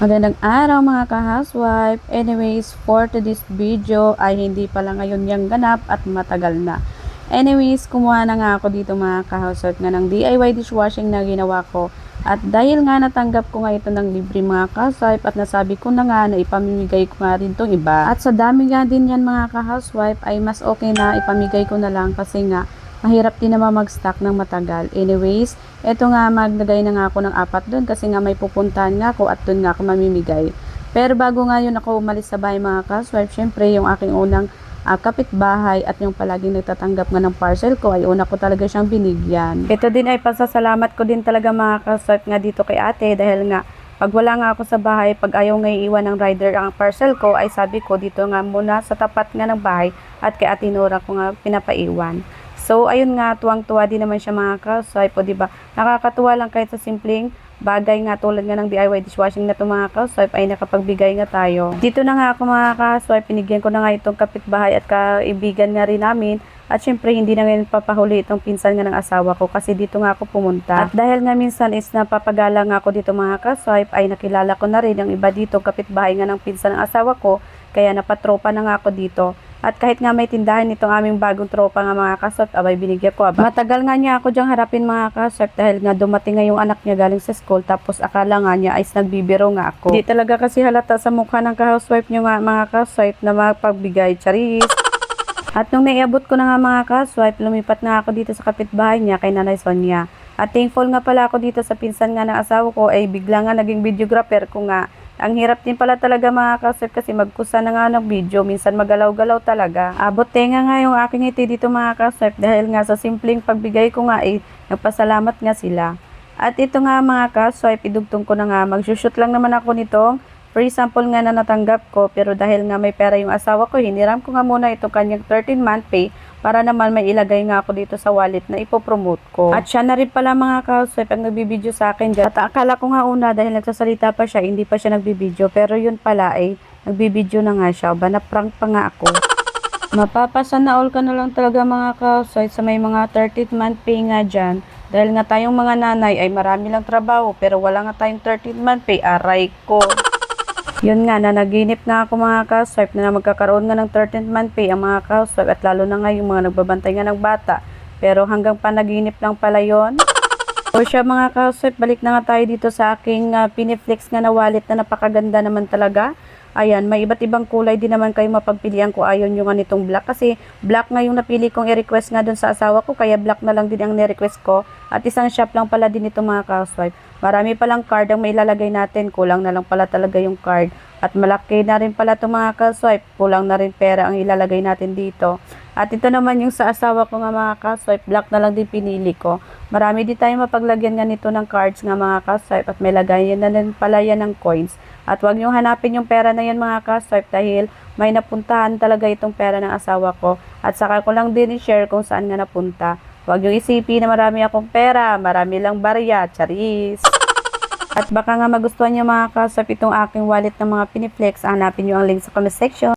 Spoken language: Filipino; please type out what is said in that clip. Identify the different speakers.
Speaker 1: Magandang araw mga ka-housewife. Anyways, for today's video ay hindi pala ngayon yung ganap at matagal na. Anyways, kumuha na nga ako dito mga ka-housewife nga ng DIY dishwashing na ginawa ko. At dahil nga natanggap ko nga ito ng libre mga ka-housewife at nasabi ko na nga na ipamimigay ko nga rin tong iba. At sa dami nga din yan mga ka-housewife ay mas okay na ipamigay ko na lang kasi nga mahirap din naman mag-stock ng matagal. Anyways, eto nga maglagay na nga ako ng 4 doon kasi nga may pupuntahan nga ako at doon nga ako mamimigay. Pero bago nga yun ako umalis sa bahay mga ka-housewife, syempre yung aking unang kapitbahay at yung palaging nagtatanggap nga ng parcel ko ay una ko talaga siyang binigyan. Ito din ay pasasalamat ko din talaga mga ka-housewife nga dito kay ate dahil nga pag wala nga ako sa bahay, pag ayaw nga iiwan ng rider ang parcel ko, ay sabi ko dito nga muna sa tapat nga ng bahay at kay Ate Nora ko nga pinapaiwan. So, ayun nga, tuwang-tuwa din naman siya mga ka-housewife, o diba? Nakakatuwa lang kahit sa simpleng bagay nga tulad nga ng DIY dishwashing na ito mga ka-housewife ay nakapagbigay nga tayo. Dito na nga ako mga ka-housewife, pinigyan ko na nga itong kapitbahay at kaibigan nga rin namin. At syempre, hindi na ngayon papahuli itong pinsan nga ng asawa ko kasi dito nga ako pumunta. At dahil nga minsan is napapagala nga ako dito mga ka-housewife, ay nakilala ko na rin ang iba dito kapitbahay nga ng pinsan ng asawa ko. Kaya napatropa na nga ako dito. At kahit nga may tindahan itong aming bagong tropa nga mga kasot, abay binigyan ko. Matagal nga niya ako diyang harapin mga kasot dahil nga dumating nga yung anak niya galing sa school tapos akala nga niya ay nagbibiro nga ako. Di talaga kasi halata sa mukha ng ka-housewife niyo nga mga kasot na mapagbigay charis. At nung naiabot ko na nga mga ka-housewife, lumipat na ako dito sa kapitbahay niya kay Nanay Sonia. At thankful nga pala ako dito sa pinsan nga ng asawa ko ay bigla nga naging videographer ko nga. Ang hirap din pala talaga mga ka-housewife kasi magkusa na nga ng video, minsan magalaw-galaw talaga. Abot tenga nga yung aking ngiti dito mga ka-housewife dahil nga sa simpleng pagbigay ko nga ay nagpasalamat nga sila. At ito nga mga ka-housewife, idugtong ko na nga, mag-shoot lang naman ako nitong free sample nga na natanggap ko pero dahil nga may pera yung asawa ko, hiniram ko nga muna itong kanyang 13-month pay para naman may ilagay nga ako dito sa wallet na ipopromote ko. At siya na rin pala mga ka-housewife ang nagbibideo sa akin dyan. At akala ko nga una dahil nagsasalita pa siya, hindi pa siya nagbibideo. Pero yun pala ay nagbibideo na nga siya. Ba na-prank pa nga ako. Mapapasana all ka na lang talaga mga ka-housewife sa may mga 13th-month pay nga dyan. Dahil nga tayong mga nanay ay marami lang trabaho pero wala nga tayong 13th-month pay. Aray ko. Yun nga, nanaginip nga ako mga ka-housewife na magkakaroon nga ng 13th month pay ang mga ka-housewife at lalo na nga yung mga nagbabantay nga ng bata. Pero hanggang panaginip lang pala yun. O siya mga ka-housewife, balik na nga tayo dito sa aking Piniflex nga na wallet na napakaganda naman talaga. Ayan, may iba't ibang kulay din naman kayo mapagpilian ko. Ayon yung ganitong black kasi black nga yung napili kong i-request nga dun sa asawa ko kaya black na lang din ang ni-request ko. At isang shop lang pala din itong mga ka-housewife. Marami palang card ang may ilalagay natin, kulang na lang pala talaga yung card. At malaki na rin pala itong mga ka-housewife, kulang na rin pera ang ilalagay natin dito. At ito naman yung sa asawa ko nga mga ka-housewife, black na lang din pinili ko. Marami din tayong mapaglagyan nga nito ng cards nga mga ka-housewife at may lagayan na rin pala yan ng coins. At huwag niyong hanapin yung pera na yan mga ka-housewife dahil may napuntahan talaga itong pera ng asawa ko. At saka ko lang din i-share kung saan nga napunta. Huwag niyong isipin na marami akong pera, marami lang barya, charis. At baka nga magustuhan niyo mga ka-housewife itong aking wallet ng mga Piniflex, hanapin niyo ang link sa comment section.